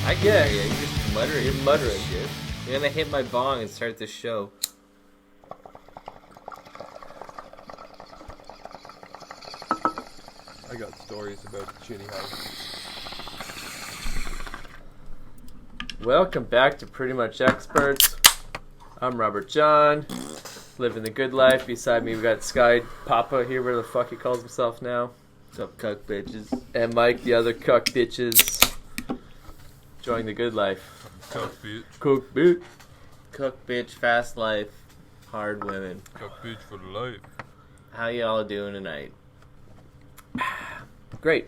I can hear you. You're just muttering. You're muttering, dude. You're gonna hit my bong and start this show. I got stories about the shitty house. Welcome back to Pretty Much Experts. I'm Robert John, living the good life. Beside me, we got Sky Papa here, where the fuck he calls himself now. What's up, cuck bitches? And Mike, the other cuck bitches, enjoying the good life. Cook bitch. Cook bitch. Cook bitch, fast life, hard women. Cook bitch for the life. How y'all doing tonight? Great.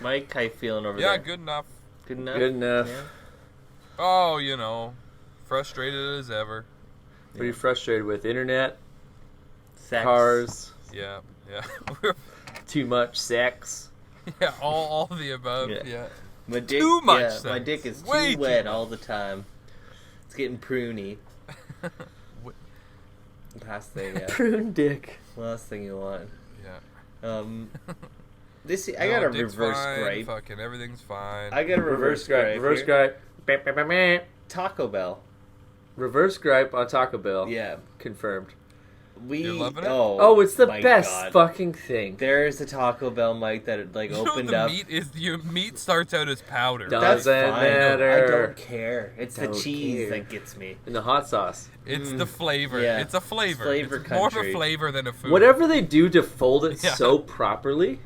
Mike, how you feeling over there? Yeah, good enough. Good enough? Good enough. Yeah. Oh, you know, frustrated as ever. Pretty frustrated with internet, Sex. cars, Yeah. too much sex. Yeah, all the above. Yeah. Yeah. My dick, Too much yeah, sex. my dick is Way too too wet much. all the time. It's getting pruny. Last thing, yeah. Prune dick. Last thing you want. Yeah. I got a dick's reverse fine, gripe. Fucking everything's fine. I got a reverse gripe. Reverse here. gripe. Bah, bah, bah, bah. Taco Bell. Reverse gripe on Taco Bell. Yeah. Confirmed. You're loving it? Oh, it's the my best God. fucking thing. There's a Taco Bell, Mike, that You know opened the up. meat is your meat starts out as powder. Doesn't That's fine. matter. I don't care. It's the Don't cheese care. that gets me. And the hot sauce. It's the flavor. Yeah. It's a flavor. It's flavor It's more of a country. flavor than a food. Whatever they do to fold it Yeah. so properly.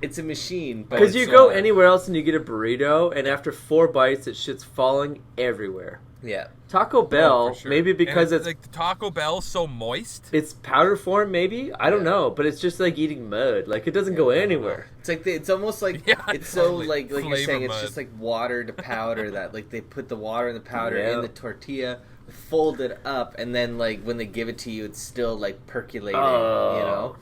It's a machine. Because you go anywhere else and you get a burrito, and after 4 bites, it shit's falling everywhere. Yeah. Taco Bell, Oh, for sure. maybe because And it's like the Taco Bell's so moist. it's powder form, maybe? I don't know, but it's just like eating mud. Like, it doesn't go anywhere. It's like it's almost like Yeah, it's so totally. like you're Flavor saying it's mud. just like water to powder that like they put the water and the powder Yeah. in the tortilla, fold it up, and then like when they give it to you, it's still like percolating, Oh. you know.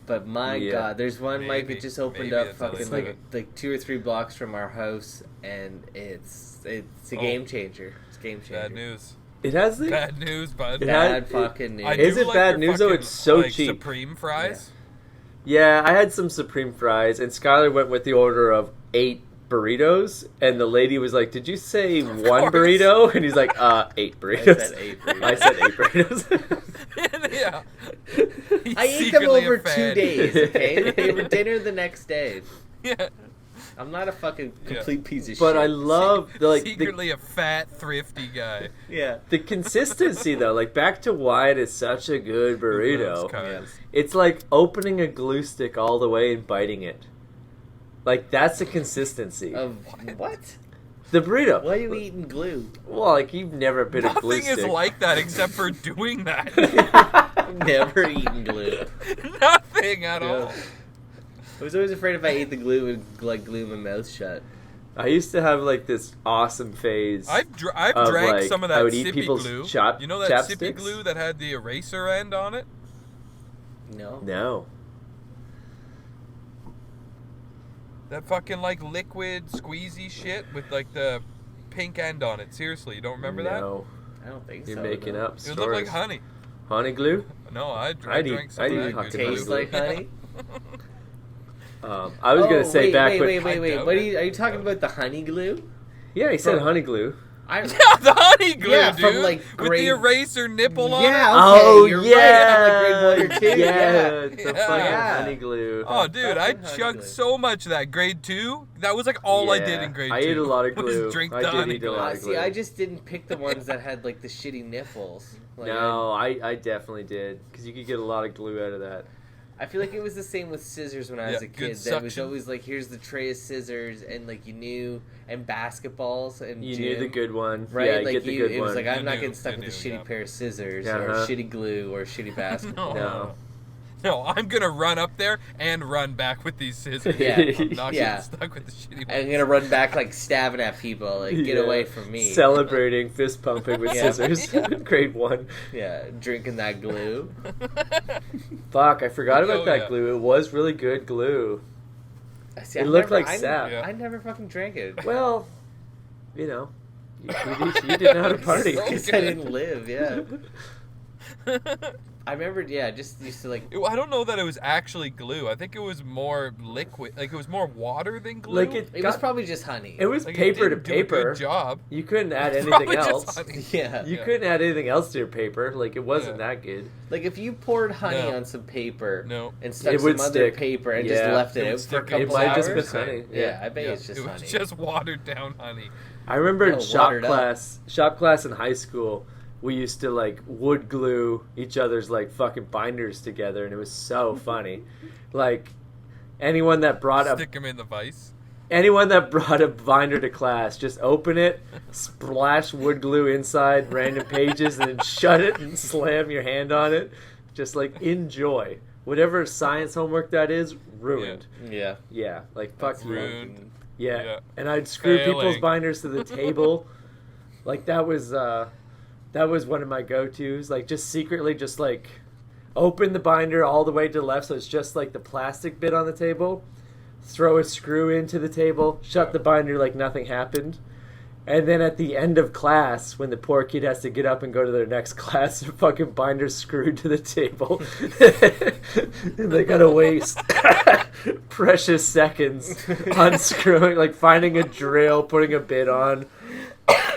But my Yeah. God, there's one Mike Maybe. that just opened Maybe up that's how fucking they do like 2 or 3 blocks from our house, and it's a Oh. game changer. It's a game changer. Bad news. It has the... Bad news, bud. It Bad had- fucking news. I Is do it like bad their news, though? fucking, It's so like, cheap. Supreme fries. Yeah, I had some Supreme fries, and Skyler went with the order of 8 burritos, and the lady was like, "Did you say one course. burrito?" And he's like, 8 burritos. I said 8 burritos. I said 8 burritos. Yeah. I ate them over 2 days, okay? They were dinner the next day. Yeah. I'm not a fucking complete piece of But shit. I love the Secretly a fat, thrifty guy. Yeah. the consistency though. Like, back to why it is such a good Who burrito. loves cars? It's like opening a glue stick all the way and biting it. Like, that's the consistency. Of what? The burrito. Why are you eating glue? Well, like, you've never been a glue Nothing is stick. like that except for doing that. I've never eaten glue. Nothing at Yeah. all. I was always afraid if I ate the glue, it would like glue my mouth shut. I used to have like this awesome phase. I've Of, drank like, some of I that would eat sippy people's glue. chop- You know that sippy chapsticks? glue that had the eraser end on it? No. No. That fucking like liquid squeezy shit with like the pink end on it. Seriously, you don't remember that? No. I don't think You're so. making no. up It would look like stories. honey. Honey glue? No, I I'd eat- drank some I'd of eat that fucking good Tastes glue. like honey? I was gonna Oh, say wait, back wait, when. wait, wait, wait. doubt What are it. you talking about? The honey glue? Yeah, he said From- honey glue. I Yeah, the honey glue, Yeah, dude. from, like, with grade- the eraser nipple on it. Yeah, okay, Oh you're yeah, right. I have like grade 1 or 2. Yeah, Yeah. the Yeah. fucking Yeah. honey glue. Oh, dude, I Fucking honey chugged glue. so much of that. Grade 2? That was like all I did Yeah, in grade 2. I ate a lot of was glue. drink I the did honey eat a glue. lot. See, I just didn't pick the ones that had like the shitty nipples. Like, No, I definitely did because you could get a lot of glue out of that. I feel like it was the same with scissors when I was Yeah, a good kid. That was suction. always like, here's the tray of scissors, and like you knew, and basketballs, and You gym, knew the good one, right? Yeah, like get the you, good it was one. like I'm You not knew, getting stuck you with a knew, shitty yeah. pair of scissors Uh-huh. or shitty glue or shitty basketball. No. No, I'm gonna run up there and run back with these scissors. Yeah. I'm not Yeah. getting stuck with the shitty I'm ones. gonna run back like stabbing at people, like get Yeah. away from me. Celebrating, fist pumping with Yeah. scissors. Yeah. Grade 1. Yeah, drinking that glue. Fuck, I forgot about Oh, that yeah. glue. It was really good glue. See, It I looked never- like sap. Yeah. I never fucking drank it. Well, you know, you didn't know how to party. Because I didn't live. Yeah. I remember, yeah, just used to like. I don't know that it was actually glue. I think it was more liquid. Like, it was more water than glue. Like It was probably just honey. It was Like, paper it to didn't do a paper. good job. You couldn't add It's anything probably just else. honey. Yeah. You couldn't add anything else to your paper. Like, it wasn't Yeah. that good. Like if you poured honey No. on some paper No. and stuck It some would other stick. paper and Yeah. just left It it, would for a stick. couple It might have hours. just been honey. Yeah, I bet Yeah, it's just it was honey. just watered down honey. I remember in No, shop watered up. class in high school, we used to like wood glue each other's like fucking binders together, and it was so funny. Like anyone that brought Stick them in the vise. a binder to class, just open it, splash wood glue inside random pages, and then shut it and slam your hand on it. Just like enjoy whatever science homework that is. Ruined. Yeah. Yeah, like fuck That's you. ruined. Yeah. Yeah. And I'd screw people's Failing. binders to the table. Like that was one of my go-tos. Like just secretly just like open the binder all the way to the left so it's just like the plastic bit on the table. Throw a screw into the table, shut the binder like nothing happened. And then at the end of class, when the poor kid has to get up and go to their next class, their fucking binder's screwed to the table. And they gotta waste precious seconds unscrewing, like finding a drill, putting a bit on.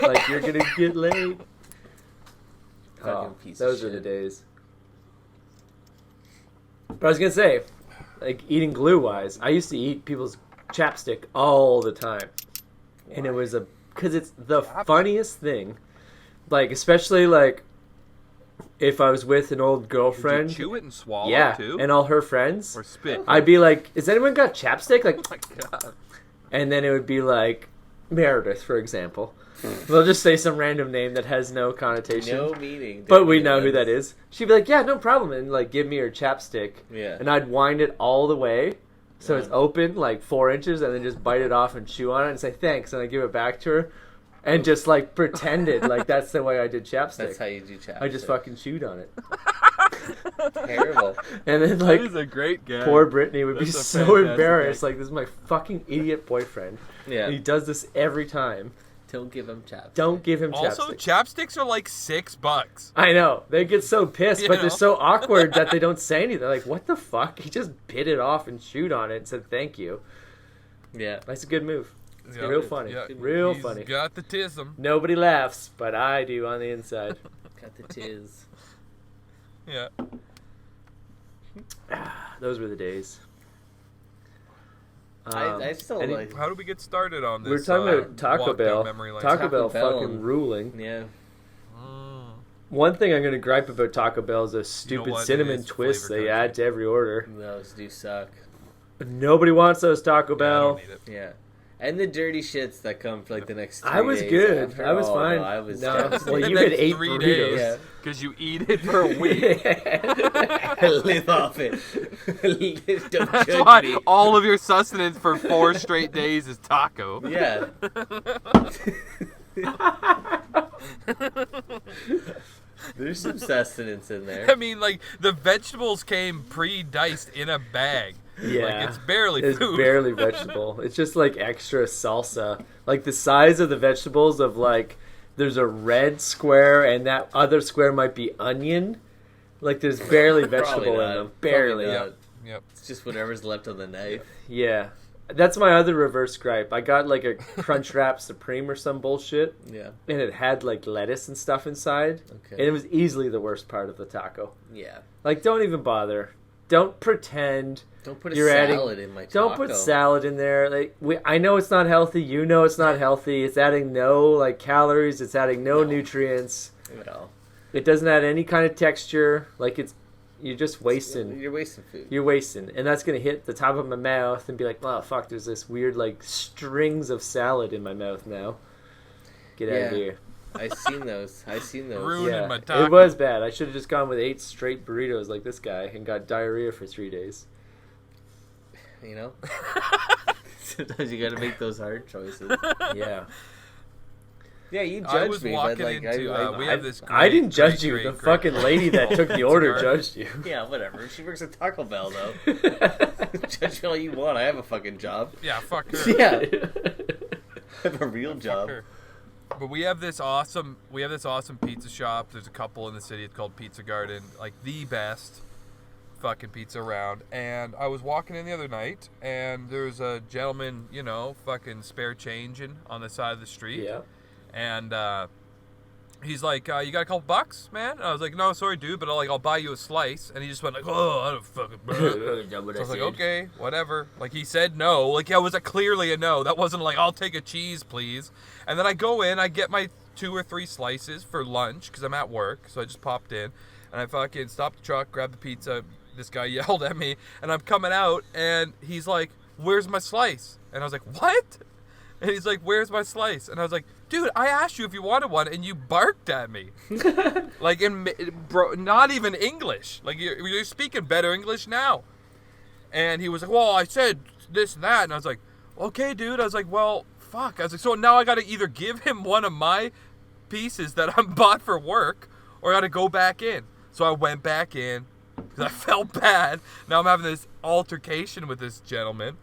Like, you're gonna get laid. Fucking piece of those are the shit. days. But I was gonna say, like, eating glue-wise, I used to eat people's chapstick all the time. And it was because it's the funniest thing. Like, especially, like, if I was with an old girlfriend. Did you chew it and swallow Yeah, it too? and all her friends. Or spit? I'd be like, has anyone got chapstick? Like, Oh my god. and then it would be like, Meredith, for example. They'll just say some random name that has no connotation. No meaning. But we know who that is. She'd be like, yeah, no problem. And, like, give me her chapstick. Yeah. And I'd wind it all the way. So it's Yeah. open, like 4 inches, and then just bite it off and chew on it and say thanks. And I give it back to her. And just, like, pretended like that's the way I did chapstick. That's how you do chapstick. I just fucking chewed on it. Terrible. And then, That like, is a great gag. poor Brittany would be That's a so fantastic embarrassed. gag. Like, this is my fucking idiot boyfriend. Yeah. And he does this every time. Don't give him chapstick. Don't give him Also, chapstick. chapsticks are like $6. I know. They get so pissed, You but know? they're so awkward that they don't say anything. They're like, what the fuck? He just bit it off and chewed on it and said thank you. Yeah. That's a good move. It's Yeah. real funny. Yeah. Real He's funny. got the tism. Nobody laughs, but I do on the inside. Got the tiz. Yeah. Those were the days. I still any- like. How do we get started on this? We were talking about Taco walk down Bell. memory lane? Taco Taco Bell Bell. fucking ruling. Yeah. Mm. One thing I'm going to gripe about Taco Bell is those stupid what? It cinnamon is twists flavor they country. add to every order. Those do suck. Nobody wants those Taco Yeah, I Bell. don't need it. Yeah. And the dirty shits that come for like the next 3 I was days good. after. I was Oh, fine. No, I was No. devastated. Well, you The had next 8 3 burritos. days. Yeah. Because you eat it for a week. I live off it. Don't That's judge why me. all of your sustenance for 4 straight days is taco. Yeah. There's some sustenance in I there. mean, like, the vegetables came pre-diced in a bag. Yeah. Like, it's barely It's food. barely vegetable. It's just like extra salsa. Like the size of the vegetables of like there's a red square and that other square might be onion. Like there's barely vegetable Probably in not. them. Probably Barely. not. Yep. It's just whatever's left on the knife. Yeah. That's my other reverse gripe. I got like a Crunchwrap Supreme or some bullshit Yeah. and it had like lettuce and stuff inside. Okay. And it was easily the worst part of the taco. Yeah. Like don't even bother. Don't pretend. Don't put a You're adding- salad in my taco. Don't put salad in there. Like I know it's not healthy. You know it's not healthy. It's adding no like calories. It's adding no No. nutrients. No. It doesn't add any kind of texture. Like you're just wasting. You're wasting food. You're wasting, and that's gonna hit the top of my mouth and be like, "Oh fuck!" There's this weird like strings of salad in my mouth now. Get out of Yeah. here. I seen those. Ruining Yeah, my taco. it was bad. I should have just gone with 8 straight burritos like this guy and got diarrhea for 3 days. You know. Sometimes you got to make those hard choices. Yeah. Yeah, you I judged was me, walking but like into, we have this I didn't great, judge you. great, The great, fucking great lady that took the order cigar. judged you. yeah, whatever. She works at Taco Bell though. Judge me all you want. I have a fucking job. Yeah, fuck her. Yeah, I have a real Fuck job. her. But we have this awesome pizza shop. There's a couple in the city. It's called Pizza Garden, like the best fucking pizza around. And I was walking in the other night, and there's a gentleman, you know, fucking spare changing on the side of the street. Yeah. And he's like, you got a couple bucks, man? And I was like, no, sorry, dude, but I'll buy you a slice. And he just went like, oh, I don't fucking. So I was like, okay, whatever. Like, he said no. Like, yeah, it was clearly a no. That wasn't like, I'll take a cheese, please. And then I go in, I get my 2 or 3 slices for lunch because I'm at work. So I just popped in, and I fucking stopped the truck, grabbed the pizza. This guy yelled at me, and I'm coming out, and he's like, where's my slice? And I was like, what? And he's like, where's my slice? And I was like, dude, I asked you if you wanted one, and you barked at me. Like, bro, not even English. Like, you're speaking better English now. And he was like, well, I said this and that. And I was like, okay, dude. I was like, well, fuck. I was like, so now I got to either give him one of my pieces that I bought for work, or I got to go back in. So I went back in because I felt bad. Now I'm having this altercation with this gentleman.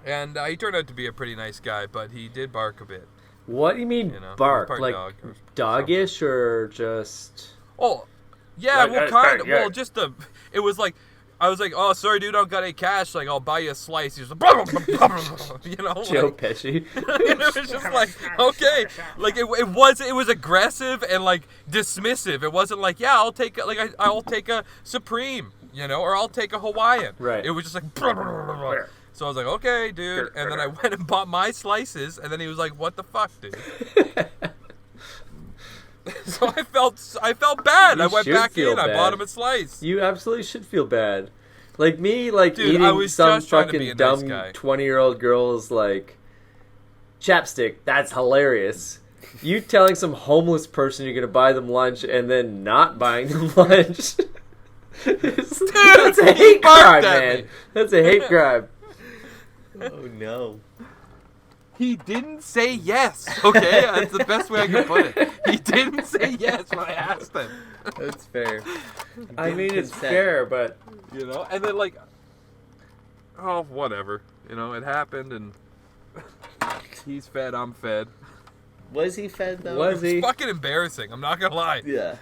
And he turned out to be a pretty nice guy, but he did bark a bit. What do you mean bark? Like dog or doggish or just? Oh, yeah. Like, Well, kind of. Well, just the. It was like, I was like, oh, sorry, dude, I don't got any cash. Like, I'll buy you a slice. He was like, you know, Joe like, Pesci. it was just like, okay, like it was aggressive and like dismissive. It wasn't like, yeah, I'll take a Supreme, you know, or I'll take a Hawaiian. Right. It was just like. So I was like, okay, dude. And then I went and bought my slices, and then he was like, what the fuck, dude? So I felt bad. I went back in. I bought him a slice. You absolutely should feel bad. Like me, like dude, eating some nice fucking dumb 20-year-old girl's like chapstick. That's hilarious. You telling some homeless person you're gonna buy them lunch and then not buying them lunch. That's a hate crime, man. That's a hate crime. Oh no. He didn't say yes. Okay, that's the best way I can put it. He didn't say yes when I asked him. That's fair. I mean, it's fair, but you know, and then like, oh, whatever. You know, it happened, and he's fed. I'm fed. Was he fed though? Was he? It's fucking embarrassing. I'm not gonna lie. Yeah.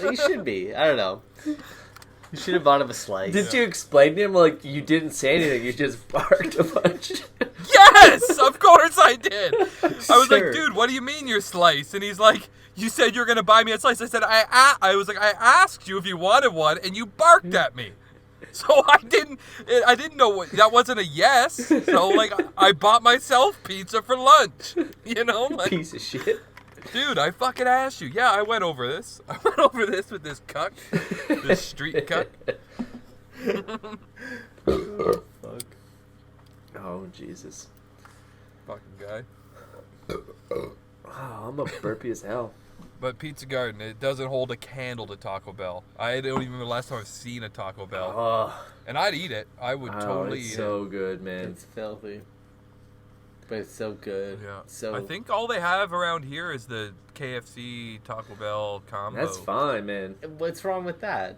He should be. I don't know. You should have bought him a slice. Did you explain to him like you didn't say anything? You just barked a bunch. Yes, of course I did. I was Sure. like, dude, what do you mean your slice? And he's like, you said you're gonna buy me a slice. I said, I asked you if you wanted one, and you barked at me. So I didn't know what, that wasn't a yes. So like, I bought myself pizza for lunch. You know, like, Piece of shit. dude, I fucking asked you. Yeah, I went over this. I went over this with this cuck, this street cuck. Fuck. Oh Jesus. Fucking guy. Oh, I'm a burpy as hell. But Pizza Garden, it doesn't hold a candle to Taco Bell. I don't even remember the last time I've seen a Taco Bell. Oh, And I'd eat it. I would totally it's eat so good, man. It's filthy. But it's so good. it. Yeah. So I think all they have around here is the KFC Taco Bell combo. That's fine, man. what's wrong with that?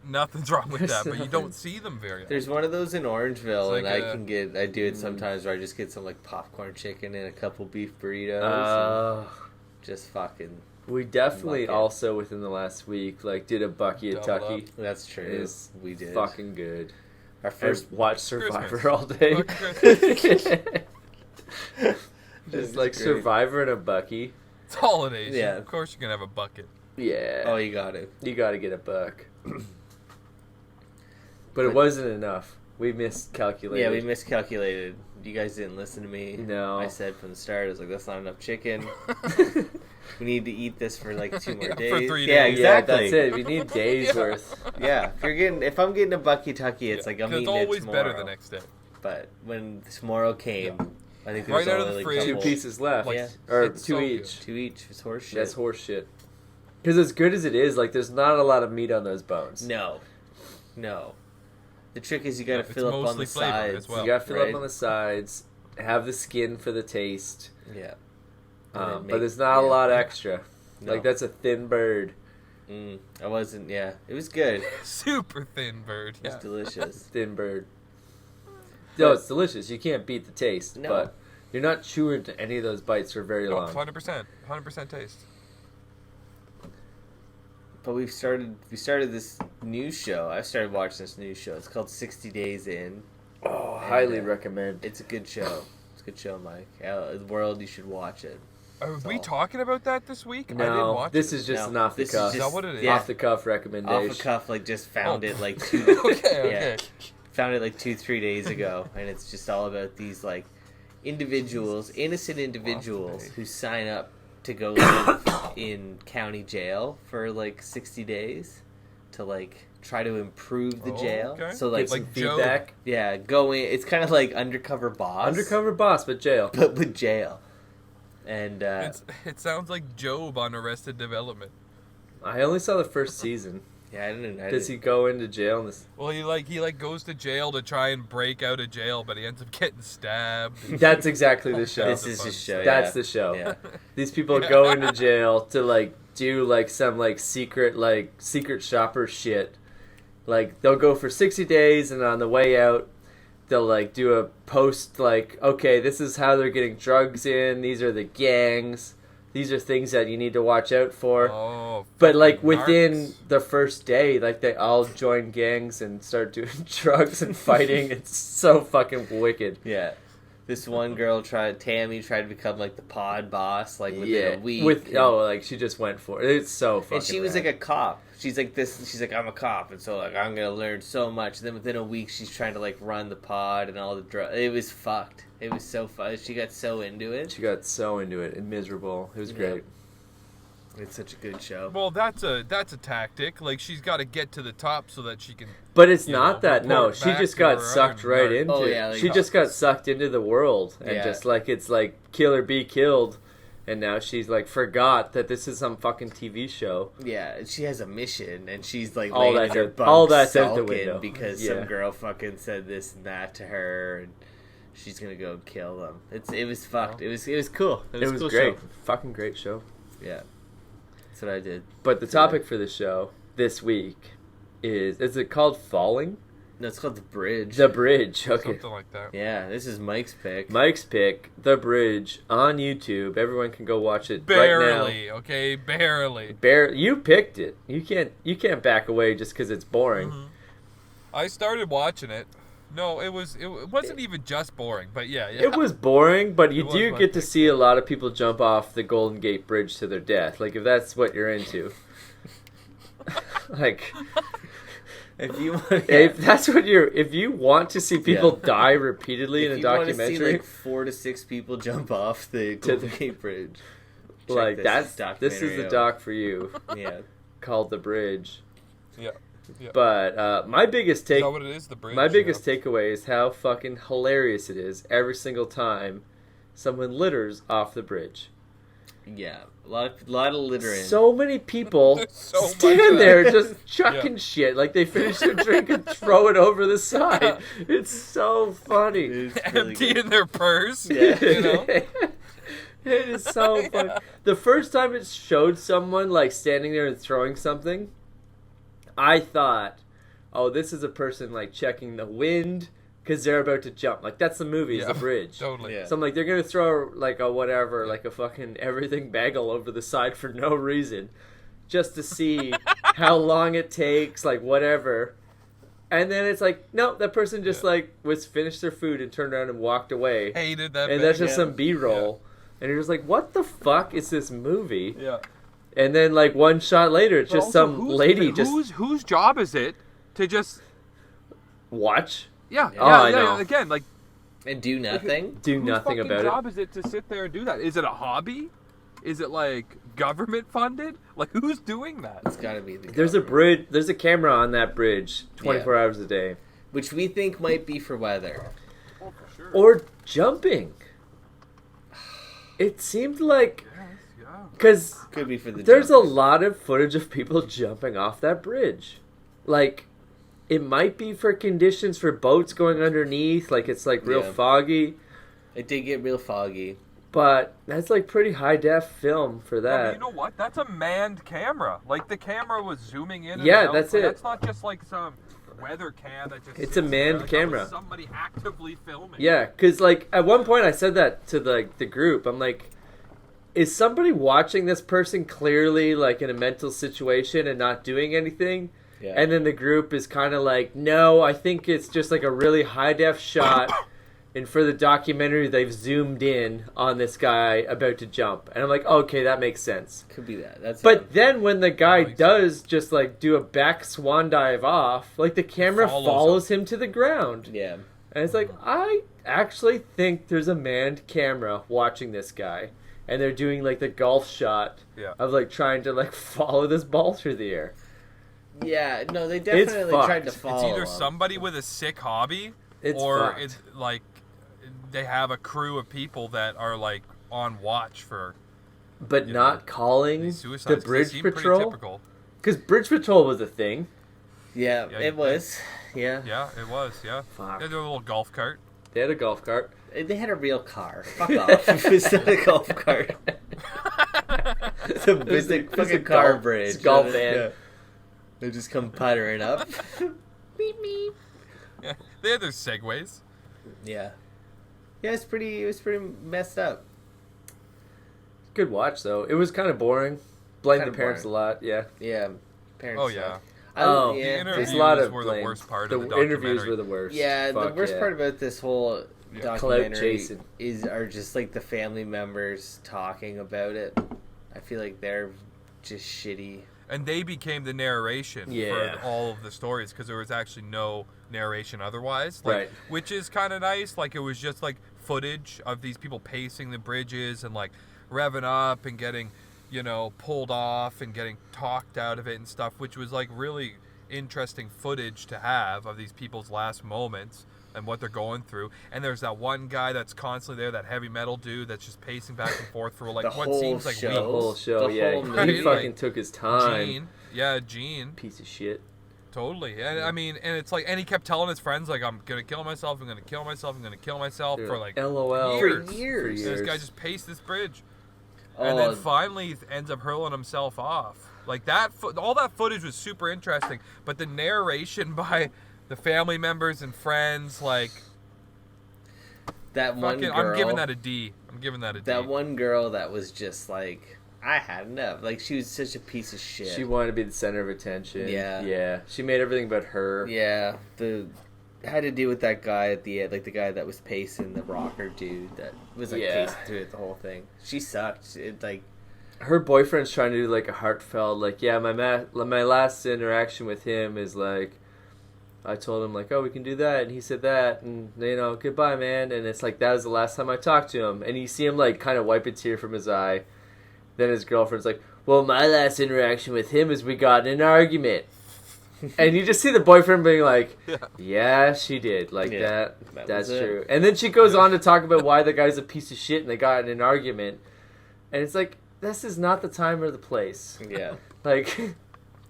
Nothing's wrong with that, but you don't see them very often. There's one of those in Orangeville, It's like and I do it sometimes where I just get some like popcorn chicken and a couple beef burritos. And just fucking. We definitely Bucket. also within the last week like did a Bucky at Double Tucky. That's true. Is We did. fucking good. Our First first. watch Survivor Christmas. all day. Just like great. Survivor and a Bucky. It's holidays. Yeah. Of course you're going to have a bucket. Yeah. Oh, you got it. You got to get a buck. But it But- wasn't enough. We miscalculated. Yeah, we miscalculated. You guys didn't listen to me. No. I said from the start, I was like, that's not enough chicken. We need to eat this for like 2 more Yeah, for days. 3 Yeah, days. exactly. Yeah, that's it. We need days Yeah. worth. Yeah, if I'm getting a Bucky Tucky, it's like I'm 'Cause eating it's always it tomorrow. better the next day. But when tomorrow came, I think there Right was out of only the like fridge. Two couple- pieces left. Like, Yeah. Or it's two so each. Two each. It's horse shit. That's horse shit. Because as good as it is, like, there's not a lot of meat on those bones. No. The trick is you gotta It's fill up on mostly the flavor sides. as well. You gotta fill right? up on the sides, have the skin for the taste. Yeah. And then But make- there's not a yeah. lot extra. No. Like, that's a thin bird. I wasn't. Yeah, it was good. It Super thin bird. was Yeah. delicious. Thin bird. No, it's delicious. You can't beat the taste. No. But You're not chewing to any of those bites for very long. 100% taste. But we started this new show. I started watching this new show. It's called 60 Days In. Oh, highly recommend. It's a good show. It's a good show, Mike. The world, you should watch it. Are we talking about that this week? No, I didn't watch this it. is just No, an off the this is cuff. Is that what it is? Yeah. Off the cuff recommendation. Off the cuff, like just found it like Okay. found it like 2-3 days ago, and it's just all about these like individuals, innocent individuals who sign up to go live in county jail for like 60 days to like try to improve the jail. Okay. So like some feedback. Yeah, go in. It's kind of like Undercover Boss. Undercover Boss, but jail. But with jail. And it sounds like Job on Arrested Development. I only saw the first season. yeah, I didn't. Does he go into jail? In this? Well, he goes to jail to try and break out of jail, but he ends up getting stabbed. That's exactly the show. This is his show. That's yeah. the show. Yeah. These people go into jail to like do like some like secret shopper shit. Like they'll go for 60 days, and on the way out, they'll like do a post like, okay, this is how they're getting drugs in. These are the gangs. These are things that you need to watch out for. Oh, but like fucking within narcs. the first day, like they all join gangs and start doing drugs and fighting. It's so fucking wicked. Yeah. This one girl Tammy tried to become like the pod boss like within a week. Like she just went for it. It's so fucking and she was rad. like a cop. She's like, I'm a cop, and so like I'm gonna learn so much. And then within a week, she's trying to like run the pod and all the drugs. It was fucked. It was so fun. She got so into it. She got so into it and miserable. It was great. It's such a good show. Well, that's a tactic. Like she's got to get to the top so that she can. But it's you not know, that. No, report she back just to got her sucked other right narc. into. Oh, yeah, like- she just got sucked into the world and Yeah. just like it's like kill or be killed. And now she's like forgot that this is some fucking TV show. Yeah, she has a mission, and she's like All laying that's in her out- bunk all that's out the sulking window. because Yeah. some girl fucking said this and that to her, and she's gonna go kill them. It was fucked. It was cool. It was, It was a cool great. show. Fucking great show. Yeah, that's what I did. But the topic for the show this week is it called Falling? No, it's called The Bridge. The Bridge. Okay. Something like that. Yeah, this is Mike's pick. Mike's pick, The Bridge, on YouTube. Everyone can go watch it Barely, right okay, barely. now. You picked it. You can't back away just because it's boring. Mm-hmm. I started watching it. No, it wasn't even just boring, but yeah. It was boring, but you It was do my get to pick. see a lot of people jump off the Golden Gate Bridge to their death. Like if that's what you're into. Like If you want, if you want to see people die repeatedly in a if you want to documentary, see like 4 to 6 people jump off the Golden Gate Bridge, check like this is documentary the out. doc for you. Yeah. Called The Bridge. Yeah. But my biggest Is that what it is? The bridge. my biggest takeaway is how fucking hilarious it is every single time someone litters off the bridge. Yeah, a lot of littering. So many people There's so much of stand that. there just chucking shit like they finish their drink and throw it over the side. It's so funny. It's really Empty good. in their purse. Yeah. You know. It is so funny. The first time it showed someone like standing there and throwing something, I thought, oh, this is a person like checking the wind because they're about to jump. Like that's the movie, is Yeah, The Bridge. Totally. Yeah. So I'm like, they're gonna throw like a whatever, like a fucking everything bagel over the side for no reason, just to see how long it takes, like whatever. And then it's like, no, that person just like was finished their food and turned around and walked away. Hated that. And bit. that's just Yeah. some B-roll. And you're just like, what the fuck is this movie? Yeah. And then like one shot later, it's But just also, some lady just whose job is it to just watch, Yeah. Yeah. Oh, I know. Again, like And do nothing. do whose nothing fucking about job is it to sit there and do that? Is it a hobby? Is it like government funded? Like who's doing that? It's got to be the There's a government. bridge. There's a camera on that bridge, 24 Yeah. hours a day, Which we think might be for weather. Oh, for sure. or jumping. It seemed like Yeah. because Could be for the. there's a jumpers. lot of footage of people jumping off that bridge. Like, it might be for conditions for boats going underneath. Like it's like real Yeah. foggy, It did get real foggy. but that's like pretty high def film for Yeah, that. but you know what? That's a manned camera. Like the camera was zooming in. And Yeah, out. that's Like, it. That's not just like some weather cam that just It's sits a manned there, camera. Somebody actively filming. Yeah, because like at one point I said that to the group. I'm like, is somebody watching this person clearly like in a mental situation and not doing anything? Yeah. And then the group is kind of like, no, I think it's just like a really high def shot. And for the documentary, they've zoomed in on this guy about to jump. And I'm like, okay, that makes sense. Could be that. That's But then when the guy makes does just like do a back swan dive off, like the camera follows him to the ground. yeah. And it's like, I actually think there's a manned camera watching this guy. And they're doing like the golf shot of like trying to like follow this ball through the air. Yeah, no, they definitely tried to fucked. follow It's either him. somebody with a sick hobby, It's or fucked. it's like they have a crew of people that are like on watch for But you not know, calling these suicides. the 'cause they Bridge seem pretty Patrol. typical. Because Bridge Patrol was a thing. Yeah, Yeah, it was. Yeah. Yeah, it was. Yeah, Fuck. they had their little golf cart. They had a golf cart. They had a real car. Fuck off. It's not a golf cart. It's a basic fucking car golf- bridge. it's a golf van. Yeah. They just come puttering up. Beep beep. Yeah, they had their segways. Yeah. Yeah, it was pretty messed up. Good watch though. It was kind of boring. Blamed Kinda the parents boring. a lot. Yeah. Yeah. Parents Oh yeah, suck. Oh, yeah. the There's interviews a lot of were blame. the worst part The of the documentary. interviews were the worst. Yeah, the Fuck worst yeah. part about this whole Clout documentary chasing. are just like the family members talking about it. I feel like they're just shitty. And they became the narration Yeah. for all of the stories because there was actually no narration otherwise. Like, Right. Which is kind of nice. Like, it was just like footage of these people pacing the bridges and like revving up and getting, pulled off and getting talked out of it and stuff, which was like really interesting footage to have of these people's last moments and what they're going through. And there's that one guy that's constantly there, that heavy metal dude that's just pacing back and forth for like The what whole seems like show. The weeks. whole show, The yeah. whole He movie. fucking Like, took his time. Gene. Piece of shit. Totally. And I mean, and it's like, and he kept telling his friends, like, I'm going to kill myself, I'm going to kill myself, I'm going to kill myself Dude, for like LOL. years. For years. And this guy just paced this bridge. Oh, And then finally ends up hurling himself off. Like that, all that footage was super interesting. But the narration by the family members and friends, like, that one fucking, girl. I'm giving that a D. That one girl that was just like, I had enough. Like, she was such a piece of shit. She wanted to be the center of attention. Yeah. Yeah. She made everything about her. Yeah, had to deal with that guy at the end, like the guy that was pacing the rocker dude that was like Yeah. pacing through it the whole thing. She sucked. It like Her boyfriend's trying to do like a heartfelt, like, yeah, my last interaction with him is like, I told him like, oh, we can do that, and he said that, and goodbye, man. And it's like, that was the last time I talked to him. And you see him like kind of wipe a tear from his eye. Then his girlfriend's like, well, my last interaction with him is we got in an argument. And you just see the boyfriend being like, yeah, she did. Like, Yeah, that's was it. true. And then she goes on to talk about why the guy's a piece of shit and they got in an argument. And it's like, this is not the time or the place. yeah, Like,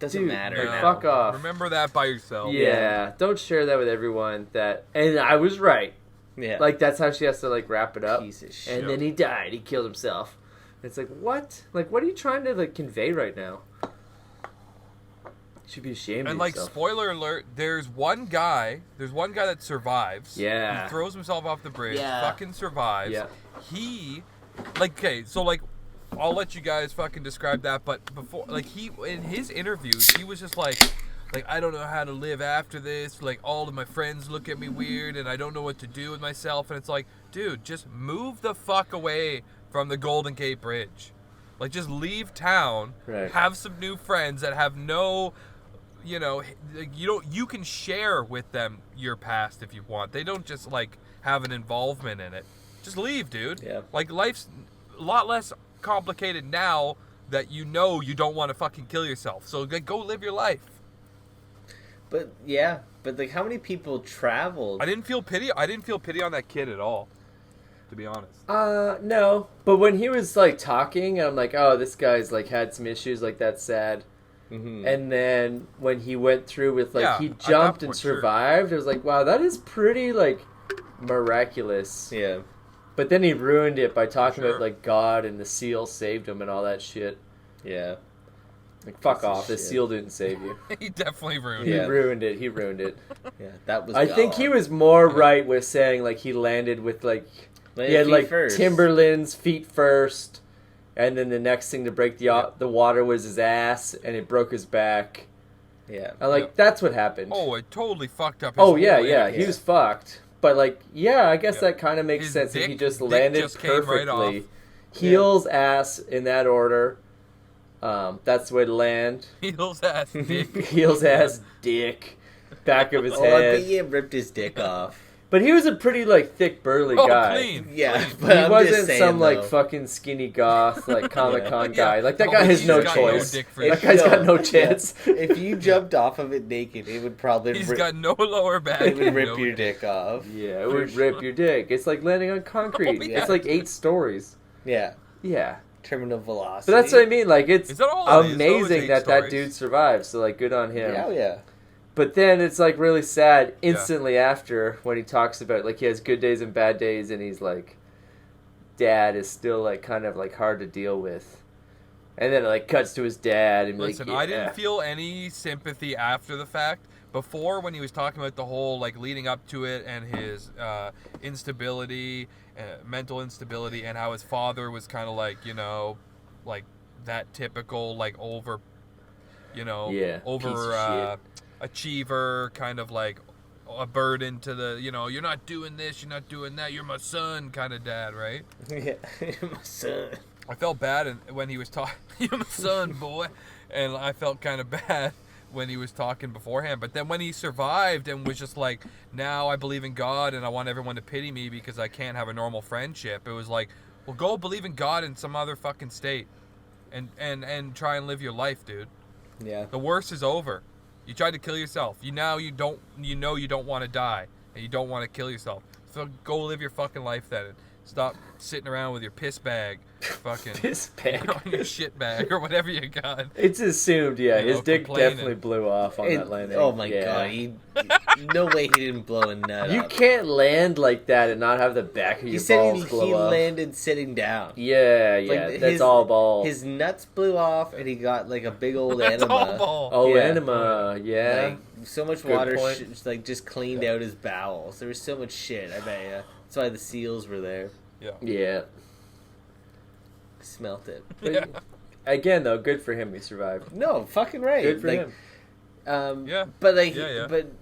doesn't dude, matter like, now. fuck off. Remember that by yourself. Yeah, don't share that with everyone. And I was right. Yeah, Like, that's how she has to, like, wrap it up. piece of shit. And then he died. He killed himself. It's like, what? Like, what are you trying to, like, convey right now? You should be ashamed And of like, yourself. spoiler alert, there's one guy that survives. Yeah. He throws himself off the bridge, Yeah. fucking survives. Yeah. He, like, okay, so like, I'll let you guys fucking describe that, but before, like, he, in his interviews, he was just like, I don't know how to live after this, like, all of my friends look at me weird, and I don't know what to do with myself, and it's like, dude, just move the fuck away from the Golden Gate Bridge. Like, just leave town, Right. have some new friends that have no, you can share with them your past if you want. They don't just, like, have an involvement in it. Just leave, dude. Yeah. Like, life's a lot less complicated now that you don't want to fucking kill yourself. So, like, go live your life. But like, how many people traveled? I didn't feel pity on that kid at all, to be honest. No. But when he was, like, talking, I'm like, oh, this guy's, like, had some issues, like, that's sad. Mm-hmm. And then when he went through with, like, Yeah, he at that jumped and point, sure. survived, I was like, wow, that is pretty, like, miraculous. Yeah, But then he ruined it by talking Sure. about, like, God and the seal saved him and all that shit. yeah. Like, fuck Piece of off. The shit. seal didn't save you. He definitely ruined He it. Yeah. ruined it. He ruined it. Yeah, that was. I think he was more right with saying like he landed with like he had like Timberlands feet first, and then the next thing to break the water was his ass, and it broke his back. Yeah. And like that's what happened. Oh, it totally fucked up his Oh yeah, whole yeah, image. he was fucked. But like, yeah, I guess Yeah. that kind of makes His sense. If he dick- just dick landed just came right perfectly, off. heels, ass in that order. That's the way to land. Heels ass dick. Heels, ass, dick, back of his Oh, I bet head. he ripped his dick off. But he was a pretty like thick, burly Oh, guy. clean. Yeah, Clean. but He I'm wasn't just saying, some like though. fucking skinny goth like Comic Con Yeah. guy. Like that Oh, guy has he's no got no choice. dick for That you. guy's got no Yeah. chance. If you jumped off of it naked, it would probably He's got no lower back. it would and rip no your dick off. Yeah, it would rip your dick. It's like landing on concrete. Oh, yeah. It's like 8 stories. Yeah, Yeah. terminal velocity. But that's what I mean. Like it's Is that all it is, though? amazing It's that 8 that stories? dude survived. So like, good on him. Yeah, yeah. But then it's like really sad instantly after when he talks about like he has good days and bad days, and he's like, dad is still like kind of like hard to deal with. And then it like cuts to his dad and Listen, like, I didn't feel any sympathy after the fact. Before, when he was talking about the whole like leading up to it and his instability, mental instability, and how his father was kind of like like that typical like over, piece over of achiever, kind of like a burden to the you're not doing this, you're not doing that, you're my son kind of dad, right? Yeah, my son. I felt bad when he was talking, you're my son, boy, and I felt kind of bad when he was talking beforehand. But then when he survived and was just like, now I believe in God and I want everyone to pity me because I can't have a normal friendship, it was like, well, go believe in God in some other fucking state and try and live your life, dude. Yeah. The worst is over. You tried to kill yourself. You don't want to die and you don't want to kill yourself. So go live your fucking life then. Stop sitting around with your piss bag, fucking Piss bag. on your shit bag or whatever you got. It's assumed, yeah. His dick complaining. definitely blew off on that landing. Oh my Yeah. god, no way he didn't blow a nut You up. can't land like that and not have the back of He your said balls he blow up. landed sitting down. Yeah, yeah, Like, that's all ball. His nuts blew off, and he got like a big old That's all enema. ball. Oh, Yeah. enema, yeah. Like so much Good water, point. like just cleaned out his bowels. There was so much shit. I bet you. That's why the seals were there. Yeah. Yeah. Smelt it. But Yeah. again, though, good for him. He survived. No, fucking right. Good for like, him. Yeah. But like, Yeah. but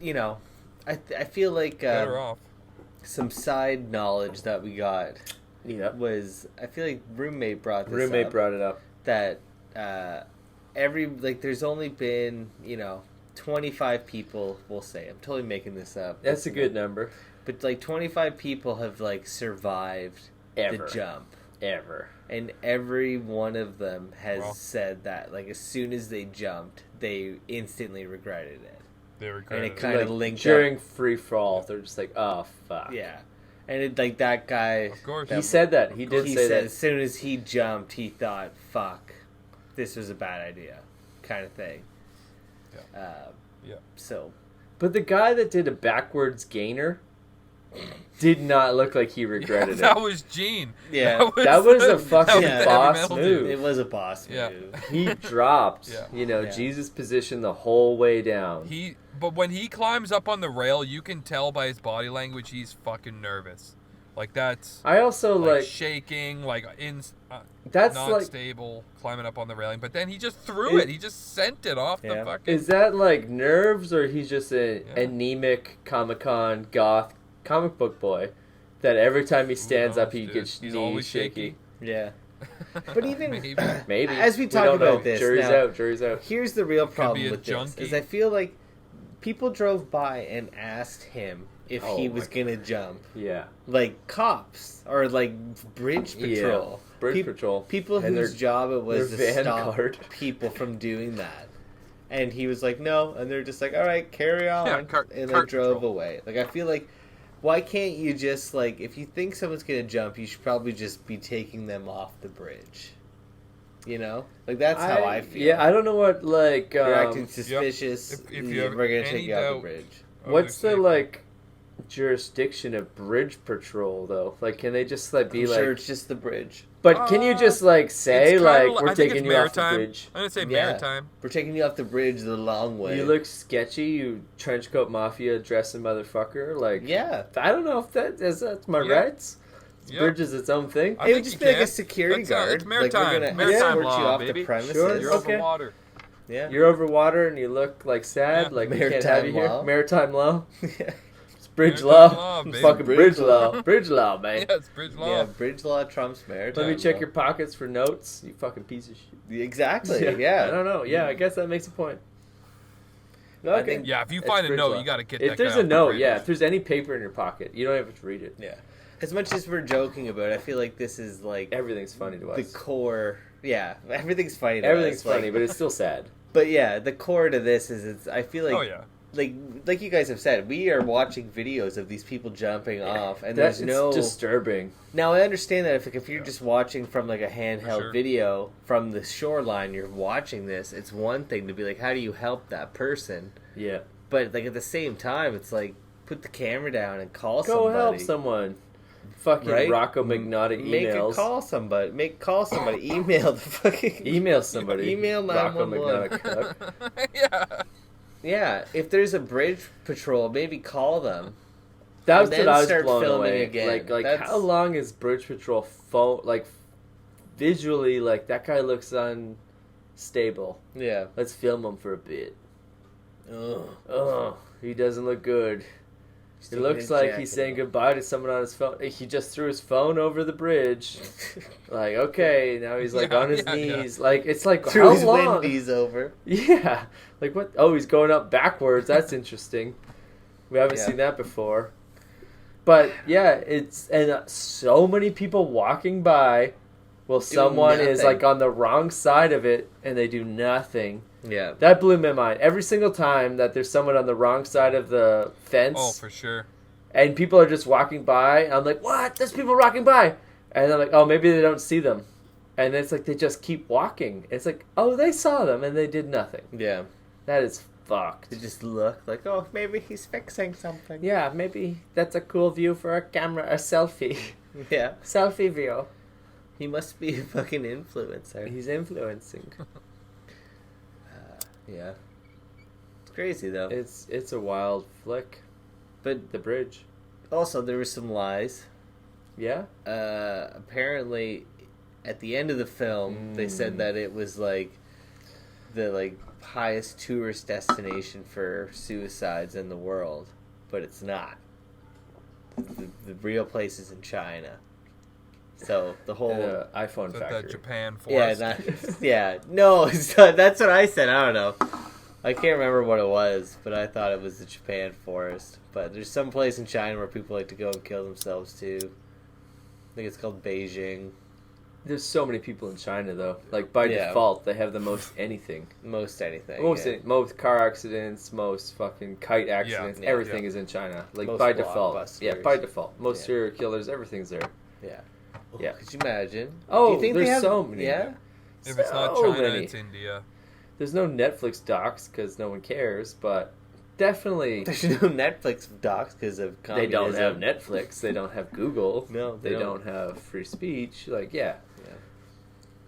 I feel like Better off. some side knowledge that we got Yeah. was I feel like roommate brought this Roommate up, brought it up. that there's only been 25 people, we'll say, I'm totally making this up, That's a good number. but like 25 people have like survived Ever. the jump, Ever. and every one of them has Wow. said that like as soon as they jumped they instantly regretted it, They and regretted it it. kind of Like, linked during up. free fall, they're just like, oh, fuck. Yeah, and it, like that guy, Of course. He said that. He did he say said that. as soon as he jumped he thought, fuck, this was a bad idea, kind of thing. Yeah. So But the guy that did a backwards gainer did not look like he regretted that it. was Gene. Yeah. That was a fucking the heavy boss metal move. dude. it was a boss Yeah. move. He dropped, Yeah. Yeah. Jesus' position the whole way down. But when he climbs up on the rail, you can tell by his body language he's fucking nervous. Like that's I also like like shaking, like that's not like stable, climbing up on the railing. But then he just threw it. He just sent it off the Yeah. fucking. is that like nerves or he's just an Yeah. anemic Comic-Con goth comic book boy that every time he stands knows, up he dude? gets He's knees always shaky. Yeah. But even Maybe. Maybe. as we talk don't about know. this Jury's now, out, jury's out. here's the real be problem a with this junkie. is I feel like people drove by and asked him if Oh he my was gonna jump, Yeah. like cops or like bridge Yeah. patrol. Bridge patrol. People And whose their- job it was to their van stop guard. people from doing that. And he was like, no. And they're just like, all right, carry on. Yeah, and they cart drove patrol. away. Like, I feel like, why can't you just, like, if you think someone's going to jump, you should probably just be taking them off the bridge. You know? Like, that's how I feel. Yeah, I don't know what like You're acting um, suspicious. If you have we're going to any take you off the doubt- bridge. what's Oh, the they're like jurisdiction of bridge patrol though? Like can they just like be I'm like sure it's just the bridge. But can you just like say It's like kinda we're I think taking it's you off the maritime. bridge? I'm gonna say Yeah. maritime. We're taking you off the bridge the long way. You look sketchy, you trench coat mafia dressing motherfucker. Like Yeah. I don't know if that's my Yeah. rights. Yep. Bridge is its own thing. I It think would just you be like a can. security It's guard. maritime. Like we're gonna Maritime escort you law, off baby. the premises. Sure. You're Okay. over water. Yeah. You're over water and you look like sad, Yeah. like we can't have you here. Maritime law. Maritime law. Yeah. It's bridge Maritime law. law, baby. Fucking Bridge bridge law. law. Bridge law, man. Yeah, it's bridge law. Yeah, bridge law trumps maritime. Let me check law. your pockets for notes. You fucking piece of shit. Exactly. I Yeah. don't know. Yeah, I guess that makes a point. I Okay. think- Yeah, if you It's find a bridge note, law. you gotta get If that there's guy a off the note, bridge. yeah. If there's any paper in your pocket, you don't have to read it. Yeah. As much as we're joking about it, I feel like this is like Everything's funny to the us. core. Yeah, everything's funny. To Everything's us, like- funny, but it's still sad. But yeah, the core to this is it's. I feel like. Oh yeah. Like you guys have said, we are watching videos of these people jumping off, and That's there's no. disturbing. Now I understand that if you're just watching from like a handheld sure. video from the shoreline, you're watching this. It's one thing to be like, how do you help that person? Yeah. But like at the same time, it's like put the camera down and call Go somebody. help someone. Fucking Right? Rocco McNaughty Make emails. a call somebody. Call somebody. Email the fucking. Email somebody. Email Rocco 911. McNaughty cuck. Yeah. Yeah, if there's a bridge patrol, maybe call them. That was And what then I was start blown filming away. again. Like That's- how long is Bridge Patrol like visually like that guy looks unstable. Yeah. Let's film him for a bit. Ugh. Oh, he doesn't look good. It looks like he's saying goodbye to someone on his phone. He just threw his phone over the bridge. Like, okay, now he's like Yeah, on his yeah, yeah. knees. Like, it's like, Threw how his long? Wendy's over. Yeah. Like, what? Oh, he's going up backwards. That's interesting. We haven't Yeah. seen that before. But, yeah, it's, and so many people walking by while someone is, nothing. like, on the wrong side of it, and they do nothing. Yeah. That blew my mind. Every single time that there's someone on the wrong side of the fence, Oh, for sure. and people are just walking by, I'm like, what? There's people walking by. And I'm like, oh, maybe they don't see them. And it's like they just keep walking. It's like, oh, they saw them and they did nothing. Yeah. That is fucked. They just look like, oh, maybe he's fixing something. Yeah, maybe that's a cool view for a camera, a selfie. Yeah. Selfie view. He must be a fucking influencer. He's influencing. Yeah. It's crazy, though. It's a wild flick. But The bridge. also, there were some lies. Yeah? Apparently, at the end of the film, they said that it was like the highest tourist destination for suicides in the world, but it's not. The real place is in China. So the whole iPhone That factory. Japan yeah, forest. no, it's not, that's what I said. I don't know. I can't remember what it was, but I thought it was the Japan forest. But there's some place in China where people like to go and kill themselves too. I think it's called Beijing. There's so many people in China, though. Like, by Yeah. default, they have the most anything. Most anything. Most car accidents, most fucking kite accidents, Yeah, everything is in China. Like, Most by default. blockbusters. Yeah, by default. Most Yeah. serial killers, everything's there. Yeah. Oh, Yeah. Could you imagine? Oh, Do you think there's they have, so many. Yeah. If it's not So China, many. it's India. There's no Netflix docs because no one cares, but definitely There's no Netflix docs because of they communism. don't have Netflix. They don't have Google. No, They don't have free speech. Like, yeah. Yeah.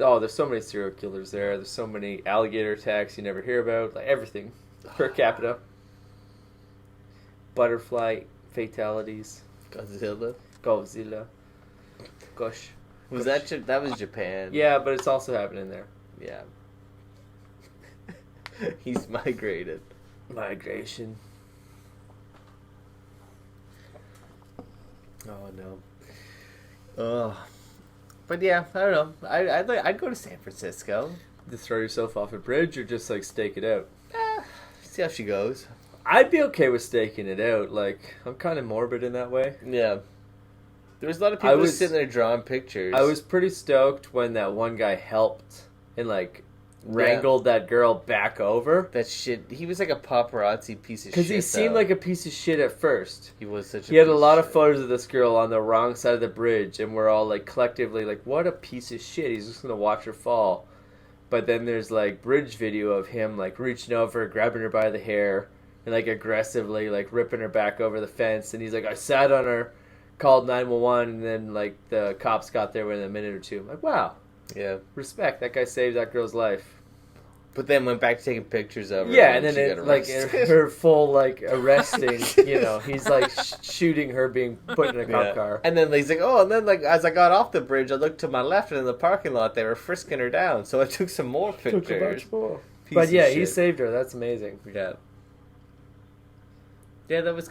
Oh, there's so many serial killers there. There's so many alligator attacks you never hear about. Like, everything. Per capita. Butterfly fatalities. Godzilla. Godzilla. Gosh. Was that was Japan? Yeah, but it's also happening there. Yeah. He's migrated. Migration. Oh no. Oh. But yeah, I don't know. I'd go to San Francisco. To throw yourself off a bridge or just like stake it out? See how she goes. I'd be okay with staking it out. Like, I'm kind of morbid in that way. Yeah. There was a lot of I people was- sitting there drawing pictures. I was pretty stoked when that one guy helped and like wrangled that girl back over. that shit. He was like a paparazzi piece of shit. Because he seemed though. like a piece of shit at first. he was such. He had a piece lot of shit. photos of this girl on the wrong side of the bridge, and we're all like collectively like, what a piece of shit. He's just going to watch her fall. But then there's like bridge video of him like reaching over, grabbing her by the hair, and like aggressively like ripping her back over the fence. And he's like, I sat on her called 911, and then like the cops got there within a minute or two. I'm like, wow, Yeah. respect. That guy saved that girl's life. But then went back to taking pictures of her. Yeah, and then she it, got like arrested. her full like arresting. He's like shooting her being put in a cop car. And then he's like, oh, and then like as I got off the bridge, I looked to my left, and in the parking lot they were frisking her down. So I took some more pictures. Took a bunch more. Piece But of yeah, he shit. saved her. That's amazing. Yeah. Yeah, that was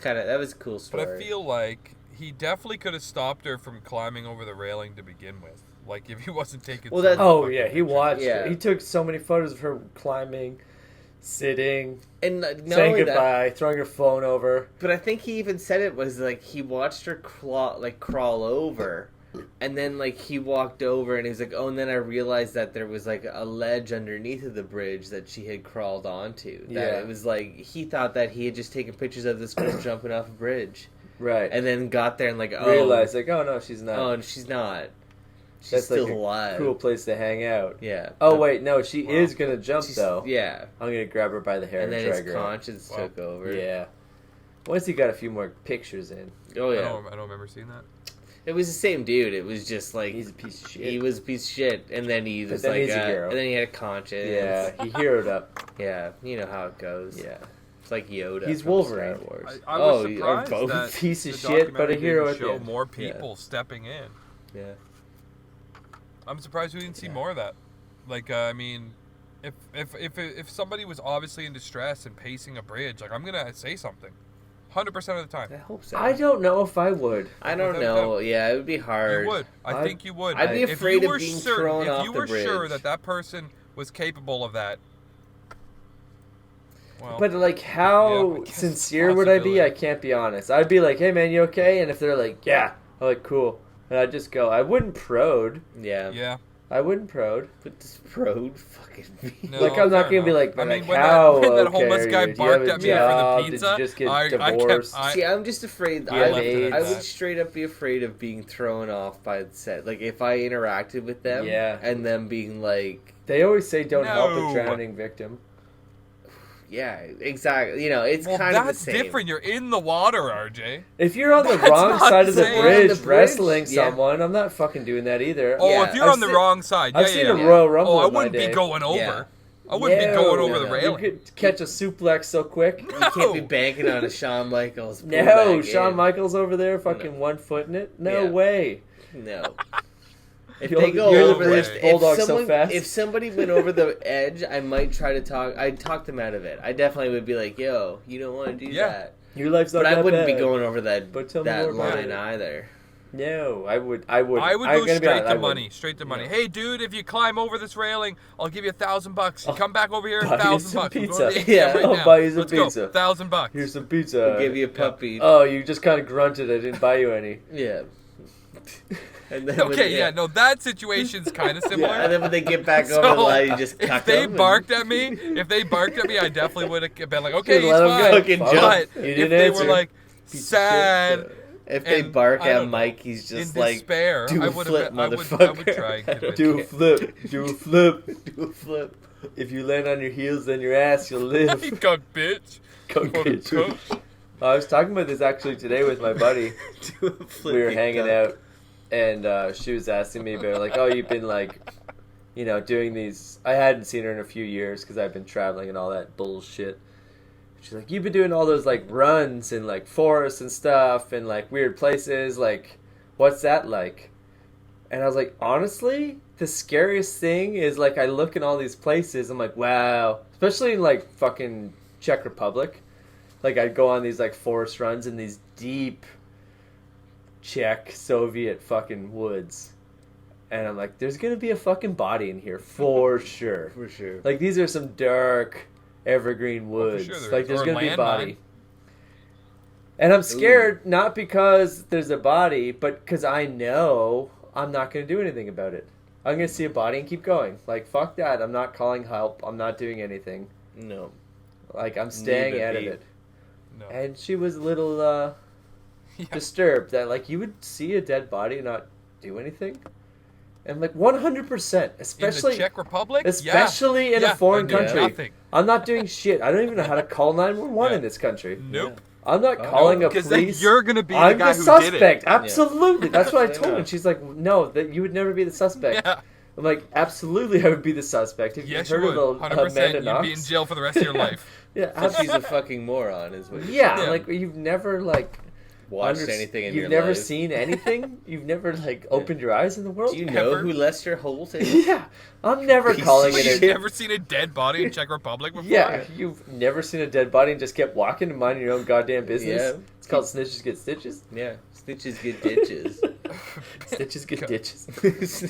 a cool story. But I feel like he definitely could have stopped her from climbing over the railing to begin with. Like if he wasn't taking. Well, so that- many Oh fucking yeah, he pictures. watched. Yeah. Her. He took so many photos of her climbing, sitting, and not saying only that, goodbye, throwing her phone over. but I think he even said it was like he watched her crawl over, and then like he walked over and he was like, oh, and then I realized that there was like a ledge underneath of the bridge that she had crawled onto. That Yeah. it was like he thought that he had just taken pictures of this girl jumping off a bridge, Right. and then got there and like, oh, realized like, oh no, she's not. oh, and she's not. She's That's still like a alive. cool place to hang out. Yeah. Oh wait, no, she Wow. is gonna jump She's- though. Yeah. I'm gonna grab her by the hair And and, then his drag her. out. conscience Wow. took over. Yeah. Once he got a few more pictures in, Oh I yeah. don't remember seeing that. It was the same dude. It was just like he's a piece of shit. he was a piece of shit, and then he But was then like, he's a hero. and then he had a conscience. Yeah, he heroed up. Yeah, you know how it goes. Yeah. It's like Yoda. He's from Wolverine. Star Wars. I was Oh, you- surprised both. that Piece of the shit, but a documentary hero didn't at the show end. more people stepping in. Yeah. I'm surprised we didn't see Yeah. more of that. Like, I mean, if somebody was obviously in distress and pacing a bridge, like I'm gonna say something, 100% of the time. I hope so. I don't know if I would. I don't Without know. Yeah, it would be hard. You would. I think you would. I'd be If afraid you of were being certain, thrown if off you the were sure bridge. that that person was capable of that. Well, But like, Yeah, how I guess sincere would I be? possibility. I can't be honest. I'd be like, "Hey man, you okay?" And if they're like, "Yeah," I'm like, "Cool," and I'd just go. I wouldn't prode. Yeah. yeah. I wouldn't prode. But this road fucking me. No, Like, I'm not fair gonna be enough. like, I mean, like, when how that okay homeless are guy you? Do you barked have a at me for the job? Did pizza, you just get I divorced? kept. See, I'm just afraid. Yeah, I left would, it I at would that. straight up be afraid of being thrown off by the set. Like if I interacted with them, Yeah. and them being like, They always say, "Don't help No. a drowning victim." yeah, exactly. You know, it's Well, kind of the that's same. different. You're in the water, RJ. If you're on the That's wrong not side of the saying- bridge, On the bridge, wrestling yeah. someone, I'm not fucking doing that either. Oh, Yeah, if you're I've on the seen- wrong side, I've yeah, seen yeah, a yeah. Royal Rumble. Oh, I in my wouldn't be day. going over. Yeah. I wouldn't be going over No, the no. railing. You could catch a suplex so quick. You can't be No. banking on a Shawn Michaels. No, pullback Shawn in. Michaels over there, fucking 1 foot in it. No Yeah. way. No. If You're they go the over British this, Bulldog so fast. if somebody went over the edge, I might try to talk. I'd talk them out of it. I definitely would be like, "Yo, you don't want to do Yeah. that." Your life's not But I that wouldn't be bad. going over that But tell me more about line it. either. No, I would. I I would I'm go gonna be straight honest, I to would. money. Straight to money. Yeah. Hey, dude, if you climb over this railing, I'll give you $1,000. You I'll come back over here, buy you $1,000. some We'll go to pizza. the ATM Yeah, right I'll now. buy you some Let's go. pizza. $1,000. Here's some pizza. I'll give you a puppy. Oh, you just kind of grunted. I didn't buy you any. Yeah. And then when Okay, they- yeah, no, that situation's kind of similar. Yeah, and then when they get back So, over the line, you just cuck if they them barked at me, I definitely would have been like, okay, Should've he's let 'em fine. go. Fucking Fuck. jump. But You if didn't they answer. were like Piece of sad If they and, bark I at don't know, Mike, he's in just like, despair, "Do I a would flip, have been, I would motherfucker." try and convince Do a flip. Do a flip. do a flip. If you land on your heels, then your ass, you'll live. you cuck bitch. Coke Fucking bitch. cuck. I was talking about this actually today with my buddy. Do a flip. We were you hanging cuck. out, and she was asking me about like, oh, you've been like, you know, doing these. I hadn't seen her in a few years because I've been traveling and all that bullshit. She's like, you've been doing all those like runs in like forests and stuff and like weird places. Like, what's that like? And I was like, honestly, the scariest thing is like I look in all these places. I'm like, wow, especially in like fucking Czech Republic. Like I'd go on these like forest runs in these deep Czech Soviet fucking woods. And I'm like, there's gonna be a fucking body in here for sure. For sure. Like these are some dark evergreen woods. sure there Like is. there's Or a gonna be a landmine. body. And I'm scared not because there's a body, but because I know I'm not gonna do anything about it. I'm gonna see a body and keep going. Like fuck that. I'm not calling help. I'm not doing anything. No. Like I'm staying Leave it out of be. it. No. And she was a little Yeah. disturbed that like you would see a dead body and not do anything. And like 100%, especially in the Czech Republic, especially in Yeah. a foreign I knew country. nothing. I'm not doing shit. I don't even know how to call 911 Yeah. in this country. Nope. I'm not Oh, calling no, a Because then police. you're gonna be the I'm guy the who suspect. did it. Absolutely. That's what I told her. Yeah. And she's like, no, that you would never be the suspect. Yeah. I'm like, absolutely, I would be the suspect. Have Yes, you you heard would. of the 100%. Amanda You'd Knox? be in jail for the rest of your life. Yeah, So she's a fucking moron, is what you're yeah. Yeah. Like you've never like watched under- anything in You've your never life. seen anything. You've never like opened your eyes in the world. Do you know Ever? who Lester Holt is? Yeah, I'm never Piece calling of it You've a. never seen a dead body in Czech Republic before? Yeah, you've never seen a dead body and just kept walking and minding your own goddamn business. Yeah. It's called snitches get stitches. Yeah, stitches get ditches. Stitches get ditches.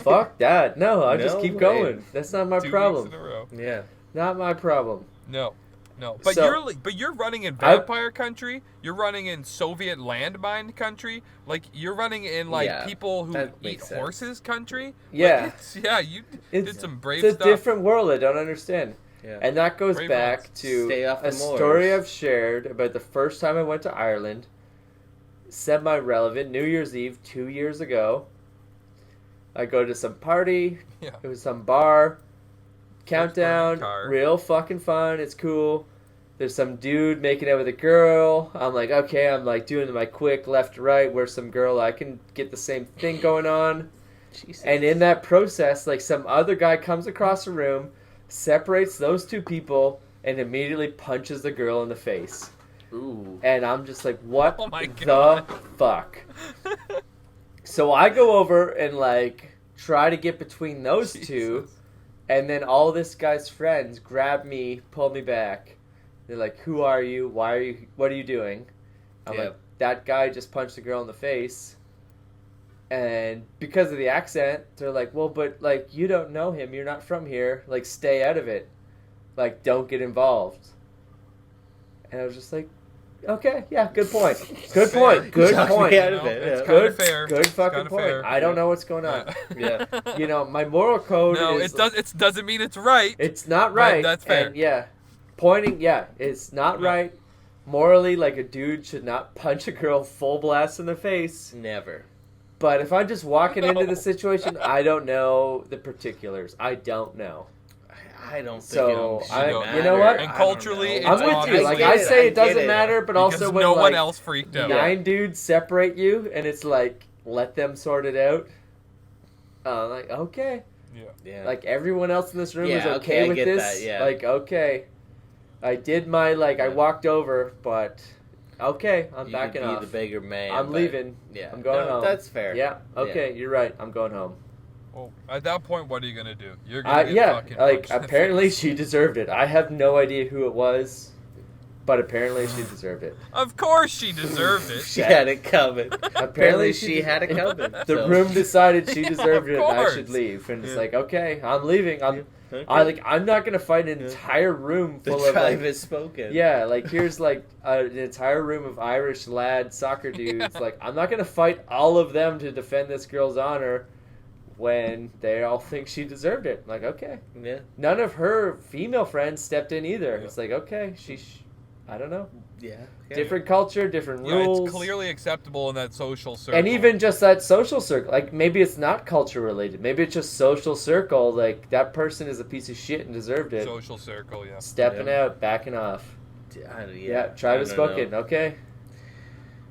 Fuck that. No, I just No keep way. going. That's not my 2 problem. weeks in a row. Yeah. Not my problem. No. But So- you're running in vampire country. You're running in Soviet landmine country. Like you're running in like Yeah, people who that eat makes sense. horses country. Yeah. Like, you did It's, some brave it's a stuff. different world I don't understand. Yeah. And that goes Brave back ones. to Stay off a the moors. story I've shared about the first time I went to Ireland. Semi-relevant. New Year's Eve 2 years ago. I go to some party. Yeah. It was some bar. Countdown. car. Real fucking fun. It's cool. There's some dude making out with a girl. I'm like, okay, I'm like doing my quick left to right. Where's some girl I can get the same thing going on. Jesus. And in that process, like some other guy comes across the room, separates those two people, and immediately punches the girl in the face. Ooh. And I'm just like, what Oh my the God. fuck? So I go over and like try to get between those two, Jesus. and then all this guy's friends grab me, pull me back. They're like, who are you? Why are you? What are you doing? I'm Yeah. like, that guy just punched the girl in the face. And because of the accent, they're like, well, but like you don't know him. You're not from here. Like, stay out of it. Like, don't get involved. And I was just like, okay, yeah, good point. Good Fair. point. Good Talk me point. out You of know, it, it's yeah. kinda Good, fair. good It's fucking kinda point. fair. I don't know what's going on. Yeah. You know, my moral code No, is it doesn't mean it's right. it's not right. that's fair. And yeah, pointing, yeah, it's not Yeah. right. Morally, like a dude should not punch a girl full blast in the face. Never. But if I'm just walking into No. the situation, I don't know the particulars. I don't know. I don't think So, it I- should you know matter. what? And I don't culturally, know. it's I'm with you. obvious. Like get I it, say, it get doesn't it. matter. But because also when no one like else freaked out. 9 dudes separate you, and it's like let them sort it out. Like okay, Yeah. Yeah. like everyone else in this room is Yeah, okay okay, I with get this. that, yeah. Like okay, I did my like I walked over, but okay, I'm you backing could be off. the bigger man. I'm but- leaving. Yeah. I'm going No, home. That's fair. Yeah. Okay, you're right. I'm going home. Well, at that point, what are you gonna do? You're gonna get Yeah, fucking like punched in the apparently face. she deserved it. I have no idea who it was, but apparently she deserved it. Of course, she deserved it. She had it coming. Apparently she had it coming. The so. room decided she Yeah, deserved of it and I course. should leave. And it's Yeah. like, okay, I'm leaving. Okay. I'm not gonna fight an Yeah. entire room The full of tribe like, has spoken. yeah, like here's like an entire room of Irish lad soccer dudes. Yeah. Like I'm not gonna fight all of them to defend this girl's honor when they all think she deserved it. Like okay, Yeah. none of her female friends stepped in either. Yeah. It's like okay, I don't know, Yeah. different culture, different Yeah, rules. it's clearly acceptable in that social circle. And even just that social circle, like maybe it's not culture related. Maybe it's just social circle. Like that person is a piece of shit and deserved it. social circle, yeah. Stepping Yeah. out, backing off. Yeah, tribe has I don't know. spoken. Okay,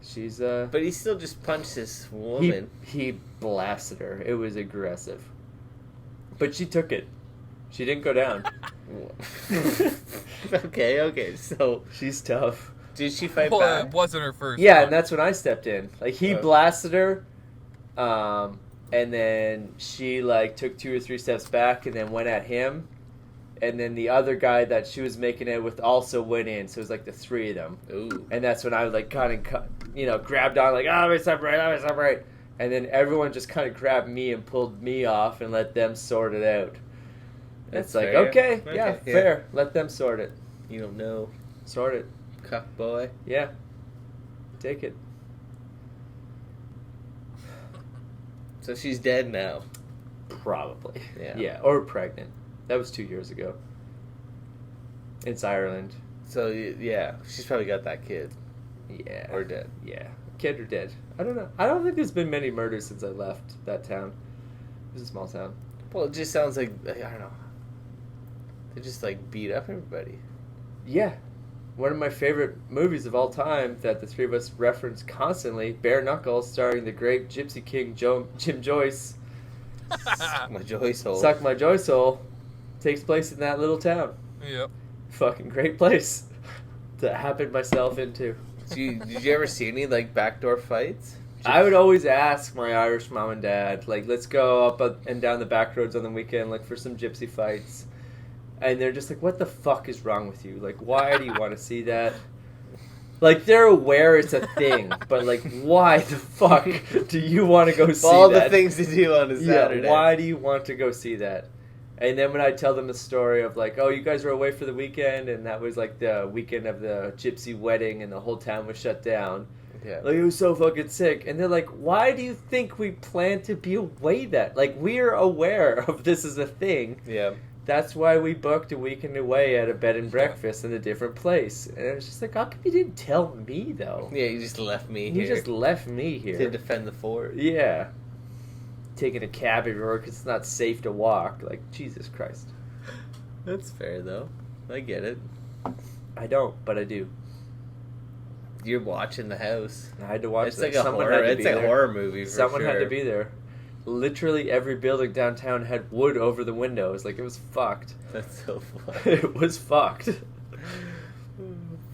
she's But he still just punched this he woman. he blasted her. It was aggressive, but she took it. She didn't go down. Okay. So, She's tough. did she fight Well, back? it wasn't her first. Yeah, time. and that's when I stepped in. Like he Oh. blasted her, and then she like took 2 or 3 steps back and then went at him, and then the other guy that she was making it with also went in. So it was like the 3 of them, Ooh. and that's when I like kind of grabbed on like let me separate, and then everyone just kind of grabbed me and pulled me off and let them sort it out. That's It's like fair. okay, Okay, yeah, yeah. fair. Let them sort it. You don't know. Sort it. Cuck boy. Yeah. Take it. So she's dead now. Probably. Yeah. Yeah, or pregnant. That was 2 years ago. It's Ireland. So, yeah. She's probably got that kid. Yeah. Or dead. Yeah. Kid or dead. I don't know. I don't think there's been many murders since I left that town. It was a small town. Well, it just sounds like, I don't know. They just, like, beat up everybody. Yeah. one of my favorite movies of all time that the three of us reference constantly, Bare Knuckles, starring the great Gypsy King Jim Joyce. Suck my Joyce hole. Suck My Joyce Hole takes place in that little town. Yep. Fucking great place to happen myself into. Did you ever see any like backdoor fights? I would always ask my Irish mom and dad, like, let's go up and down the back roads on the weekend, like, for some gypsy fights. And they're just like, what the fuck is wrong with you? Like, why do you want to see that? Like, they're aware it's a thing, but, like, why the fuck do you want to go see All that? the things to do on a Saturday. Yeah, why do you want to go see that? And then when I tell them the story of, like, oh, you guys were away for the weekend, and that was, like, the weekend of the gypsy wedding, and the whole town was shut down. Yeah. Like, it was so fucking sick. And they're like, why do you think we plan to be away that? Like, we're aware of this is a thing. Yeah. That's why we booked a weekend away at a bed and breakfast in a different place. And it was just like, how come you didn't tell me, though? Yeah, you just left me here. You just left me here. to defend the fort. Yeah. Taking a cab everywhere because it's not safe to walk. Like, Jesus Christ. That's fair, though. I get it. I don't, but I do. You're watching the house. I had to watch It's that. like a Someone horror. had to It's be like a there. horror movie. For Someone sure. had to be there. Literally every building downtown had wood over the windows. Like, it was fucked. That's so fun. It was fucked.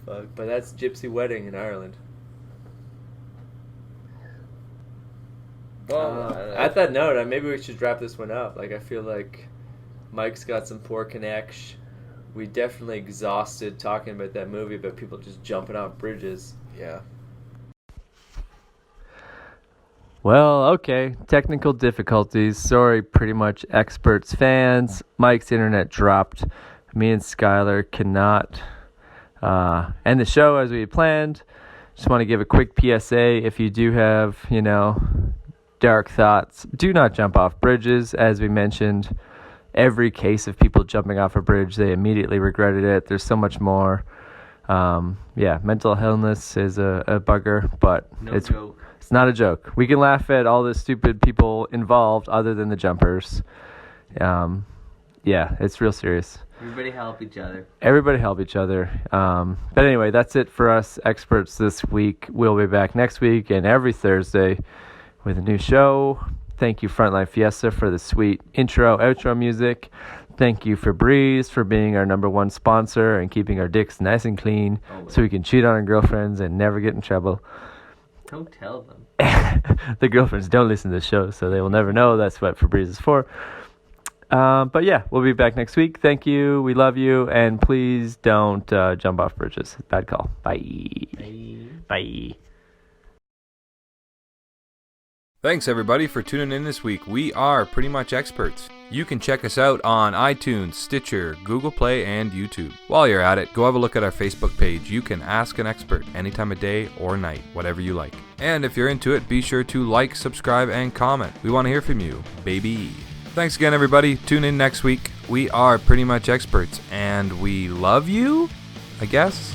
Fuck. But that's Gypsy Wedding in Ireland. Well, At that note, maybe we should wrap this one up. Like, I feel like Mike's got some poor connection. We definitely exhausted talking about that movie about people just jumping off bridges. yeah. Well, okay. Technical difficulties. Sorry, pretty much experts fans. Mike's internet dropped. Me and Skyler cannot end the show as we had planned. Just want to give a quick PSA. If you do have, dark thoughts, do not jump off bridges. As we mentioned, every case of people jumping off a bridge, they immediately regretted it. There's so much more. Mental illness is a bugger, but it's joke. It's not a joke. We can laugh at all the stupid people involved other than the jumpers. It's real serious. Everybody help each other. Everybody help each other. But anyway, that's it for us experts this week. We'll be back next week and every Thursday with a new show. Thank you, Frontline Fiesta, for the sweet intro, outro music. Thank you, Febreze, for being our number one sponsor and keeping our dicks nice and clean so we can cheat on our girlfriends and never get in trouble. Don't tell them. The girlfriends don't listen to the show, so they will never know that's what Febreze is for. But yeah, we'll be back next week. Thank you. We love you. And please don't jump off bridges. Bad call. Bye. Bye. Thanks, everybody, for tuning in this week. We are Pretty Much Experts. You can check us out on iTunes, Stitcher, Google Play, and YouTube. While you're at it, go have a look at our Facebook page. You can ask an expert any time of day or night, whatever you like. And if you're into it, be sure to like, subscribe, and comment. We want to hear from you, baby. Thanks again, everybody. Tune in next week. We are Pretty Much Experts, and we love you, I guess.